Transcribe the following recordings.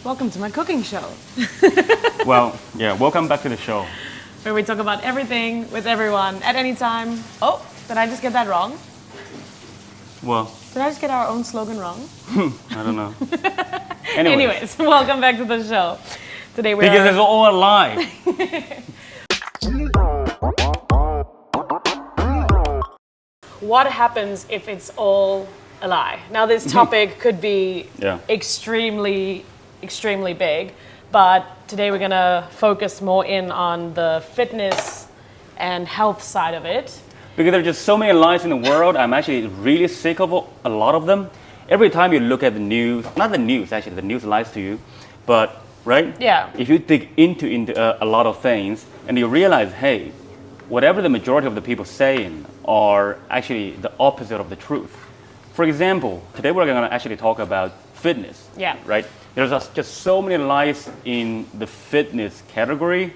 Welcome to my cooking show, Well, yeah, welcome back to the show. where we talk about everything with everyone at any time. Oh, did I just get that wrong? Well, Did I just get our own slogan wrong? I don't know. Anyways, welcome back to the show. Today we Because are... it's all a lie. What happens if it's all a lie? Now, this topic could be Yeah. extremely big, but today we're gonna focus more in on the fitness and health side of it. Because there are just so many lies in the world, I'm actually really sick of a lot of them. Every time you look at the news, not the news actually, the news lies to you, but, right? Yeah. If you dig into a lot of things and you realize, hey, whatever the majority of the people saying are actually the opposite of the truth. For example, today we're going to actually talk about fitness. Yeah. Right? There's just so many lies in the fitness category.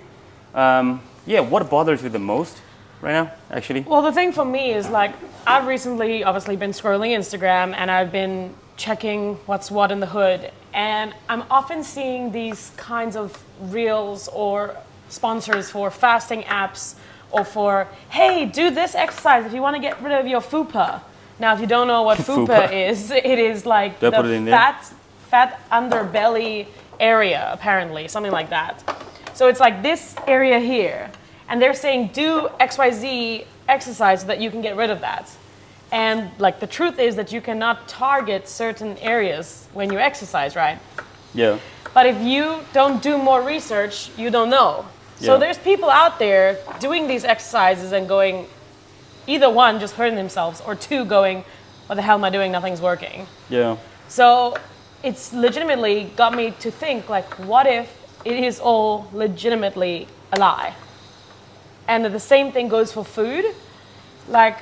What bothers you the most right now, actually? Well, the thing for me is like, I've recently obviously been scrolling Instagram and I've been checking what's what in the hood. And I'm often seeing these kinds of reels or sponsors for fasting apps or for, hey, do this exercise if you want to get rid of your fupa. Now, if you don't know what fupa is, it is like Did I the put it in there? fat underbelly area, apparently, something like that. So it's like this area here. And they're saying do XYZ exercise so that you can get rid of that. And like the truth is that you cannot target certain areas when you exercise, right? Yeah. But if you don't do more research, you don't know. So Yeah. there's people out there doing these exercises and going, either one, just hurting themselves, or two, going, what the hell am I doing? Nothing's working. Yeah. So it's legitimately got me to think, like, what if it is all legitimately a lie? And the same thing goes for food. Like,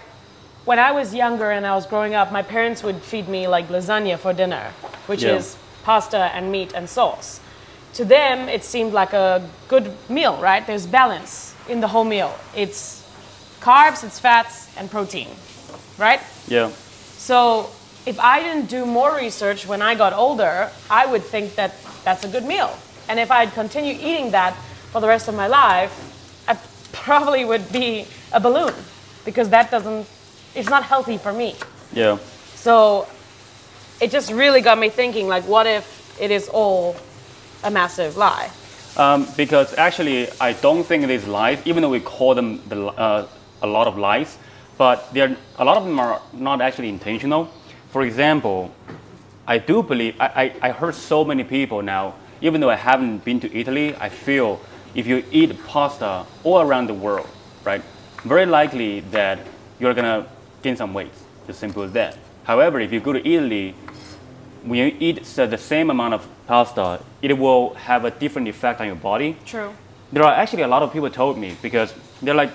when I was younger and I was growing up, my parents would feed me like lasagna for dinner, which Yeah. is pasta and meat and sauce. To them, it seemed like a good meal, right? There's balance in the whole meal. It's carbs, it's fats, and protein, right? Yeah. So if I didn't do more research when I got older, I would think that that's a good meal. And if I'd continue eating that for the rest of my life, I probably would be a balloon, because it's not healthy for me. Yeah. So it just really got me thinking, like, what if it is all a massive lie? Because actually, I don't think these lies, even though we call them a lot of lies, but a lot of them are not actually intentional. For example, I do believe, I heard so many people now, even though I haven't been to Italy, I feel if you eat pasta all around the world, right, very likely that you're gonna gain some weight, just simple as that. However, if you go to Italy, when you eat the same amount of pasta, it will have a different effect on your body. True. There are actually a lot of people told me, because they're like,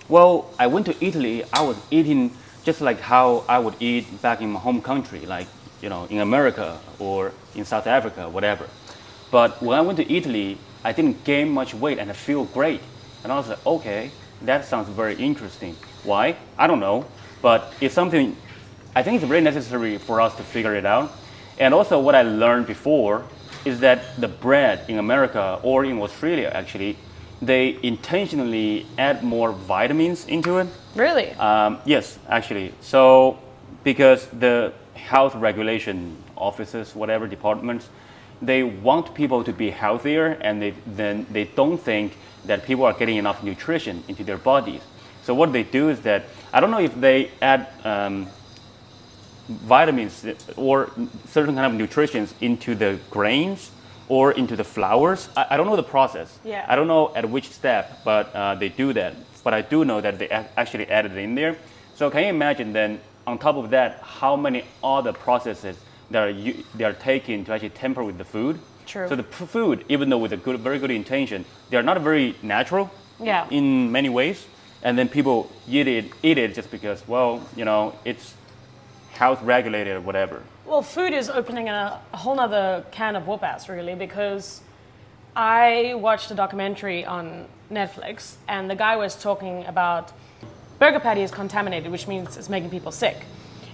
well, I went to Italy, I was eating just like how I would eat back in my home country, like, in America or in South Africa, whatever. But when I went to Italy, I didn't gain much weight and I feel great. And I was like, okay, that sounds very interesting. Why? I don't know. But it's something, I think it's very necessary for us to figure it out. And also what I learned before is that the bread in America or in Australia, actually, they intentionally add more vitamins into it. Really? Yes, actually. So because the health regulation offices, whatever departments, they want people to be healthier, and they don't think that people are getting enough nutrition into their bodies. So what they do is that, I don't know if they add vitamins or certain kind of nutritions into the grains or into the flours. I don't know the process. Yeah. I don't know at which step, but they do that. But I do know that they actually added it in there. So can you imagine then, on top of that, how many other processes they are taking to actually tamper with the food? True. So the food, even though with a very good intention, they are not very natural. Yeah. In many ways. And then people eat it just because, well, it's health regulated or whatever. Well, food is opening a whole nother can of whoop-ass, really, because I watched a documentary on Netflix, and the guy was talking about burger patty is contaminated, which means it's making people sick.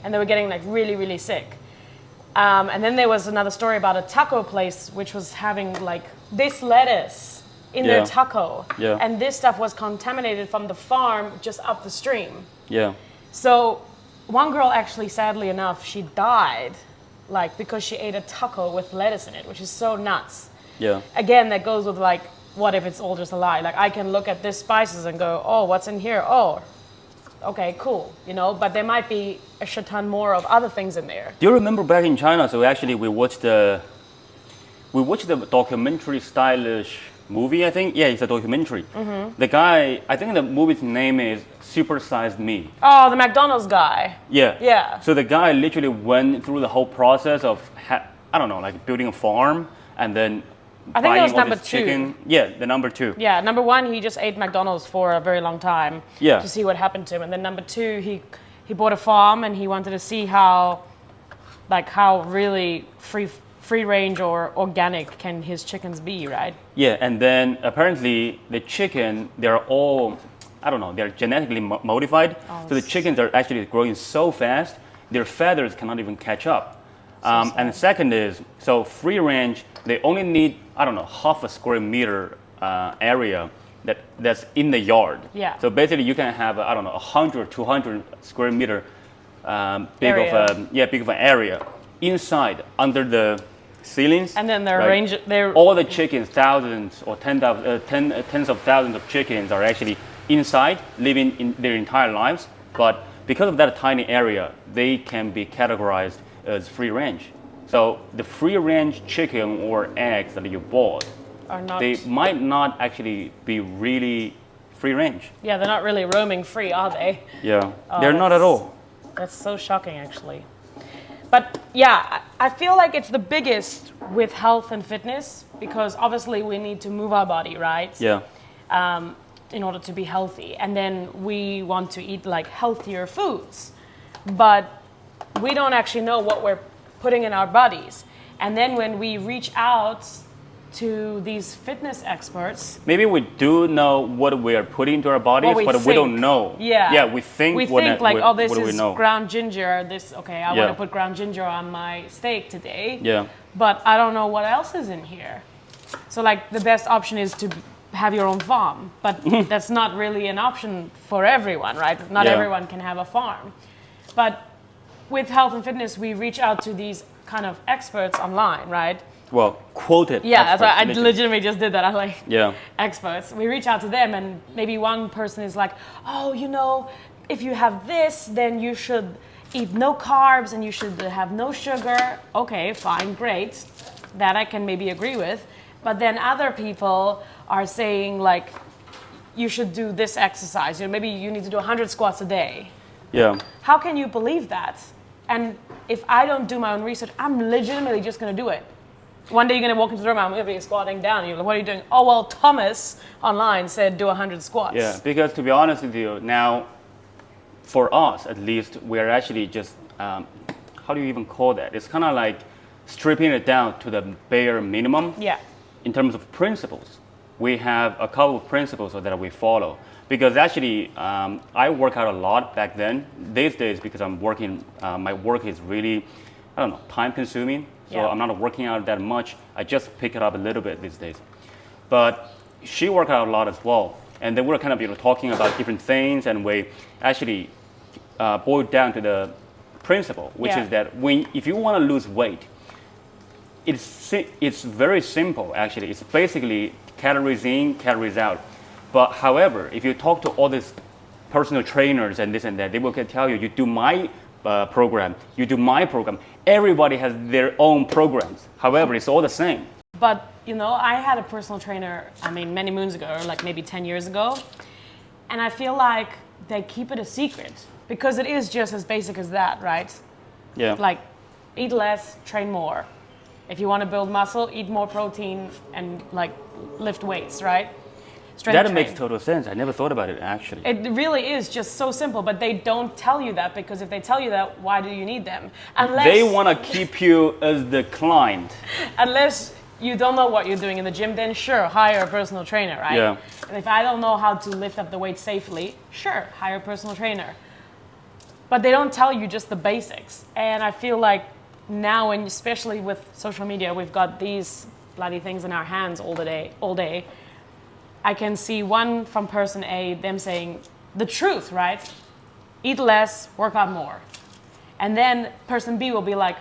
And they were getting like really, really sick. And then there was another story about a taco place which was having like this lettuce in their Yeah. taco. Yeah. And this stuff was contaminated from the farm just up the stream. Yeah. So one girl actually, sadly enough, she died like because she ate a taco with lettuce in it, which is so nuts. Yeah. Again, that goes with like, what if it's all just a lie? Like I can look at this spices and go, oh, what's in here? Oh, okay, cool, you know, but there might be a shit ton more of other things in there. Do you remember back in China? So actually, we watched the documentary stylish movie. I think it's a documentary. The guy, I think the movie's name is Super Sized Me. Oh, the McDonald's guy. Yeah. Yeah. So the guy literally went through the whole process of I don't know, like building a farm and then I think it buying was all number this 2. chicken. Yeah, the number 2. Yeah, number 1, he just ate McDonald's for a very long time Yeah. to see what happened to him. And then number 2, he bought a farm and he wanted to see how really free range or organic can his chickens be, right? Yeah, and then apparently the chicken, they're all, I don't know, they're genetically modified. So the chickens are actually growing so fast, their feathers cannot even catch up. And the second is, so free range, they only need, I don't know, half a square meter area that's in the yard. Yeah. So basically you can have, I don't know, 100, 200 square meter big of an area inside, under the ceilings. And then right? they're All the chickens, thousands or tens of thousands of chickens are actually inside, living in their entire lives. But because of that tiny area, they can be categorized as free range. So the free range chicken or eggs that you bought, are not. they might not actually be really free range. Yeah, they're not really roaming free, are they? Yeah, they're not at all. That's so shocking, actually. But yeah, I feel like it's the biggest with health and fitness because obviously we need to move our body, right? Yeah, In order to be healthy. And then we want to eat like healthier foods. But we don't actually know what we're putting in our bodies. And then when we reach out to these fitness experts, maybe we do know what we are putting into our bodies, we but we think. don't know. Yeah. Yeah, we think. Oh, this what do we is know? ground ginger. This, okay, I Yeah. want to put ground ginger on my steak today. Yeah. But I don't know what else is in here. So like the best option is to have your own farm, but that's not really an option for everyone, right? Not Yeah. everyone can have a farm. But with health and fitness, we reach out to these kind of experts online, right? Well, quoted. Yeah, that's why I experts, legitimately just did that. I like Yeah. experts. We reach out to them, and maybe one person is like, "Oh, you know, if you have this, then you should eat no carbs and you should have no sugar." Okay, fine, great. That I can maybe agree with. But then other people are saying like, "You should do this exercise. You know, maybe you need to do 100 squats a day." Yeah. How can you believe that? And if I don't do my own research, I'm legitimately just going to do it. One day you're going to walk into the room, I'm going to be squatting down. You're like, what are you doing? Oh, well, Thomas online said do 100 squats. Yeah, because to be honest with you, now, for us at least, we're actually just, how do you even call that? It's kind of like stripping it down to the bare minimum. Yeah. In terms of principles. We have a couple of principles that we follow. Because actually, I work out a lot back then. These days, because I'm working, my work is really, I don't know, time consuming. So Yeah. I'm not working out that much. I just pick it up a little bit these days. But she worked out a lot as well. And then we're kind of talking about different things, and we actually boiled down to the principle, which Yeah. is that if you want to lose weight, it's very simple actually. It's basically calories in, calories out. But however, if you talk to all these personal trainers and this and that, they will tell you, you do my program, you do my program. Everybody has their own programs. However, it's all the same. But, you know, I had a personal trainer, I mean, many moons ago, like maybe 10 years ago. And I feel like they keep it a secret because it is just as basic as that, right? Yeah. Like, eat less, train more. If you want to build muscle, eat more protein and like lift weights, right? Strength That train. makes total sense. I never thought about it actually. It really is just so simple, but they don't tell you that because if they tell you that, why do you need them? Unless They want to keep you as the client. unless you don't know what you're doing in the gym, then sure, hire a personal trainer, right? Yeah. And if I don't know how to lift up the weight safely, sure, hire a personal trainer. But they don't tell you just the basics. And I feel like now, and especially with social media, we've got these bloody things in our hands all day. I can see one from person A, them saying the truth, right? Eat less, work out more. And then person B will be like,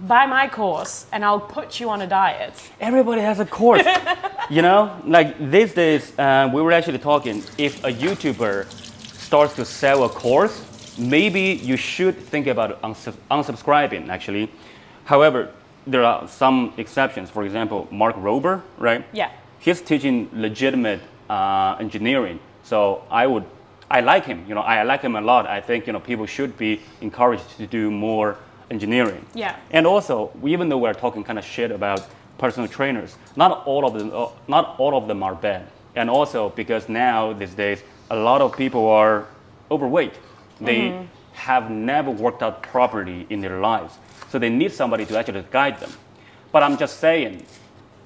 buy my course and I'll put you on a diet. Everybody has a course. You know, like these days, we were actually talking, if a YouTuber starts to sell a course, maybe you should think about unsubscribing, actually. However, there are some exceptions. For example, Mark Rober, right? Yeah. He's teaching legitimate engineering. So I like him. You know, I like him a lot. I think, you know, people should be encouraged to do more engineering. Yeah. And also, even though we're talking kind of shit about personal trainers, not all of them are bad. And also because now these days a lot of people are overweight. They have never worked out properly in their lives. So they need somebody to actually guide them. But I'm just saying,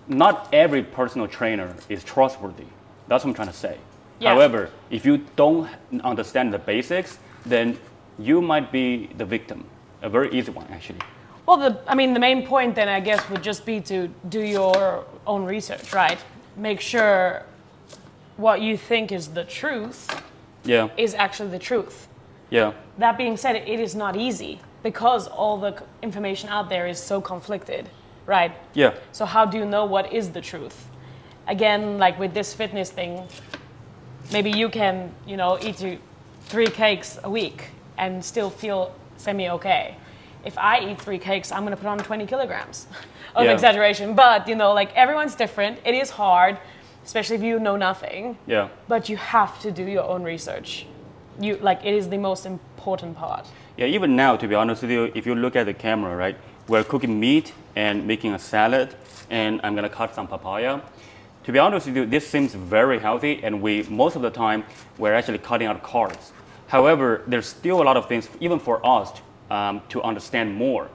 not every personal trainer is trustworthy. That's what I'm trying to say. Yeah. However, if you don't understand the basics, then you might be the victim. A very easy one, actually. Well, the main point then, I guess, would just be to do your own research, right? Make sure what you think is the truth Yeah, is actually the truth. yeah, That being said, it is not easy because all the information out there is so conflicted, right? yeah, So how do you know what is the truth? Again, like with this fitness thing, maybe you can, you know, eat 3 cakes a week and still feel semi-okay. If I eat 3 cakes, I'm gonna put on 20 kilograms of Yeah. exaggeration. But, you know, like everyone's different. It is hard, especially if you know nothing. yeah. But you have to do your own research. It is the most important part. Yeah, even now, to be honest with you, if you look at the camera, right, we're cooking meat and making a salad, and I'm gonna cut some papaya. To be honest with you, this seems very healthy, and most of the time, we're actually cutting out carbs. However, there's still a lot of things, even for us, to understand more.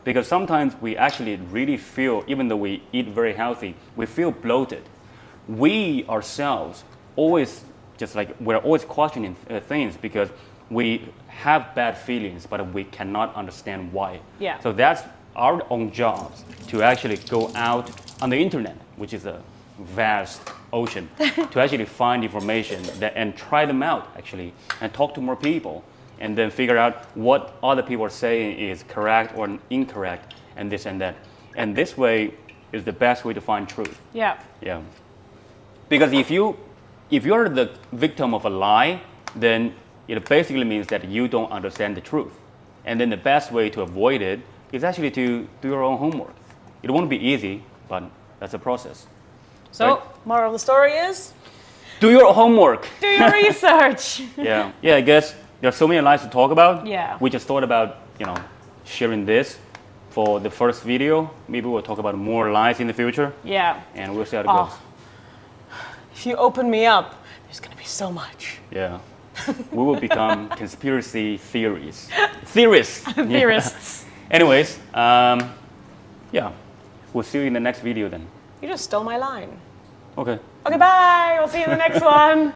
Because sometimes we actually really feel, even though we eat very healthy, we feel bloated. We ourselves always, we're always questioning things because we have bad feelings, but we cannot understand why. Yeah. So that's our own jobs, to actually go out on the internet, which is a vast ocean, to actually find information and try them out, actually, and talk to more people, and then figure out what other people are saying is correct or incorrect, and this and that. And this way is the best way to find truth. Yeah. Yeah. Because if you're the victim of a lie, then it basically means that you don't understand the truth. And then the best way to avoid it is actually to do your own homework. It won't be easy, but that's a process. So, Right. moral of the story is, Do your homework. do your research. Yeah. Yeah, I guess there's so many lies to talk about. Yeah. We just thought about, you know, sharing this for the first video. Maybe we'll talk about more lies in the future, Yeah. and we'll see how it Oh. goes. If you open me up, there's gonna be so much. Yeah. We will become conspiracy theories. Theorists. Theorists. Anyways, yeah. We'll see you in the next video then. You just stole my line. Okay. Okay, bye. We'll see you in the next one.